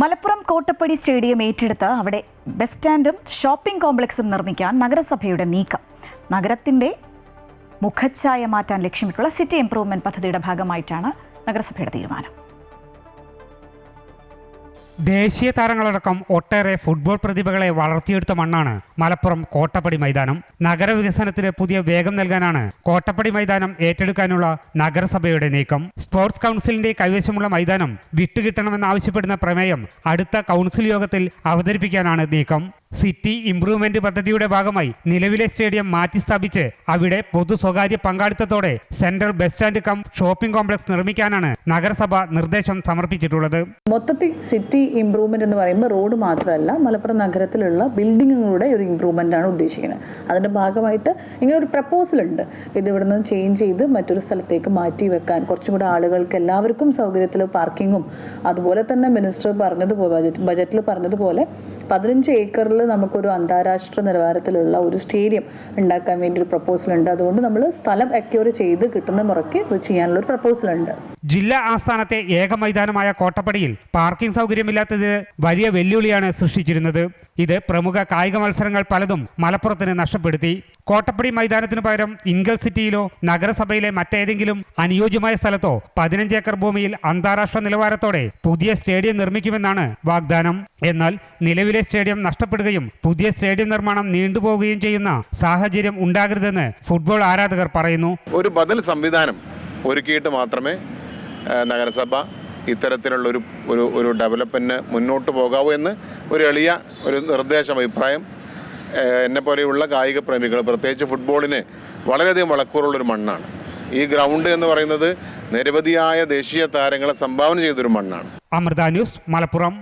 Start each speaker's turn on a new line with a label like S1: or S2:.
S1: Malappuram Kottappadi stadium ഏറ്റെടുത്ത് അവിടെ bus സ്റ്റാൻഡും shopping കോംപ്ലക്സും നിർമ്മിക്കാൻ നഗരസഭയുടെ നീക്കം. നഗരത്തിന്റെ മുഖച്ഛായ മാറ്റാൻ ലക്ഷ്യമിട്ടുള്ള സിറ്റി ഇംപ്രൂവ്മെന്റ് പദ്ധതിയുടെ ഭാഗമായിട്ടാണ് നഗരസഭയുടെ തീരുമാനം.
S2: ദേശീയ താരങ്ങളടക്കം ഒട്ടേറെ ഫുട്ബോൾ പ്രതിഭകളെ വളർത്തിയെടുത്ത മണ്ണാണ് മലപ്പുറം കോട്ടപ്പടി മൈതാനം. നഗരവികസനത്തിന് പുതിയ വേഗം നൽകാനാണ് കോട്ടപ്പടി മൈതാനം ഏറ്റെടുക്കാനുള്ള നഗരസഭയുടെ നീക്കം. സ്പോർട്സ് കൗൺസിലിന്റെ കൈവശമുള്ള മൈതാനം വിട്ടുകിട്ടണമെന്നാവശ്യപ്പെടുന്ന പ്രമേയം അടുത്ത കൗൺസിൽ യോഗത്തിൽ അവതരിപ്പിക്കാനാണ് നീക്കം. സിറ്റി ഇംപ്രൂവ്മെന്റ് പദ്ധതിയുടെ ഭാഗമായി നിലവിലെ സ്റ്റേഡിയം മാറ്റിസ്ഥാപിച്ച് അവിടെ പൊതു സ്വകാര്യ പങ്കാളിത്തത്തോടെ central bus stand cum shopping complex നിർമ്മിക്കാനാണ് നഗരസഭ നിർദ്ദേശം സമർപ്പിച്ചിട്ടുള്ളത്.
S3: മൊത്തത്തിൽ സിറ്റി ഇംപ്രൂവ്മെന്റ് എന്ന് പറയുമ്പോൾ റോഡ് മാത്രമല്ല, മലപ്പുറം നഗരത്തിലുള്ള ബിൽഡിങ്ങുകളുടെ ഒരു ഇംപ്രൂവ്മെന്റ് ആണ് ഉദ്ദേശിക്കുന്നത്. അതിന്റെ ഭാഗമായിട്ട് ഇങ്ങനെ ഒരു പ്രപ്പോസൽ ഉണ്ട്. ഇത് ഇവിടെ നിന്ന് ചേഞ്ച് ചെയ്ത് മറ്റൊരു സ്ഥലത്തേക്ക് മാറ്റി വെക്കാൻ, കുറച്ചും കൂടെ ആളുകൾക്ക് എല്ലാവർക്കും സൗകര്യത്തിൽ പാർക്കിങ്ങും, അതുപോലെ തന്നെ മിനിസ്റ്റർ പറഞ്ഞതുപോലെ ബജറ്റിൽ പറഞ്ഞതുപോലെ 15 ഏക്കറിൽ നമുക്കൊരു അന്താരാഷ്ട്ര നിലവാരത്തിലുള്ള ഒരു സ്റ്റേഡിയം ഉണ്ടാക്കാൻ വേണ്ടി ഒരു പ്രപ്പോസൽ ഉണ്ട്. അതുകൊണ്ട് നമ്മൾ സ്ഥലം അക്യൂർ ചെയ്ത് കിട്ടുന്ന മുറയ്ക്ക് ഇത് ചെയ്യാനുള്ള ഒരു പ്രപ്പോസൽ ഉണ്ട്.
S2: ജില്ലാ ആസ്ഥാനത്തെ ഏക മൈതാനമായ കോട്ടപ്പടിയിൽ പാർക്കിംഗ് സൗകര്യമില്ലാത്തത് വലിയ വെല്ലുവിളിയാണ് സൃഷ്ടിച്ചിരുന്നത്. ഇത് പ്രമുഖ കായിക മത്സരങ്ങൾ പലതും മലപ്പുറത്തിന് നഷ്ടപ്പെടുത്തി. കോട്ടപ്പടി മൈതാനത്തിനു പകരം ഇൻഗൽ സിറ്റിയിലോ നഗരസഭയിലെ മറ്റേതെങ്കിലും അനുയോജ്യമായ സ്ഥലത്തോ 15 ഏക്കർ ഭൂമിയിൽ അന്താരാഷ്ട്ര നിലവാരത്തോടെ പുതിയ സ്റ്റേഡിയം നിർമ്മിക്കുമെന്നാണ് വാഗ്ദാനം. എന്നാൽ നിലവിലെ സ്റ്റേഡിയം നഷ്ടപ്പെടുകയും പുതിയ സ്റ്റേഡിയം നിർമ്മാണം നീണ്ടുപോവുകയും ചെയ്യുന്ന സാഹചര്യം ഉണ്ടാകരുതെന്ന് ഫുട്ബോൾ ആരാധകർ പറയുന്നു.
S4: ഒരു ബദൽ സംവിധാനം ഒരുക്കിയിട്ട് മാത്രമേ നഗരസഭ ഇത്തരത്തിലുള്ള ഒരു ഡെവലപ്മെൻറ്റിന് മുന്നോട്ട് പോകാവൂ എന്ന് ഒരു എളിയ ഒരു നിർദ്ദേശം, അഭിപ്രായം എന്നെ പോലെയുള്ള കായിക പ്രേമികൾ, പ്രത്യേകിച്ച് ഫുട്ബോളിന് വളരെയധികം വളക്കൂറുള്ളൊരു മണ്ണാണ്. ഈ ഗ്രൗണ്ട് എന്ന് പറയുന്നത് നിരവധിയായ ദേശീയ താരങ്ങളെ സംഭാവന ചെയ്തൊരു മണ്ണാണ്.
S2: അമൃത ന്യൂസ്, മലപ്പുറം.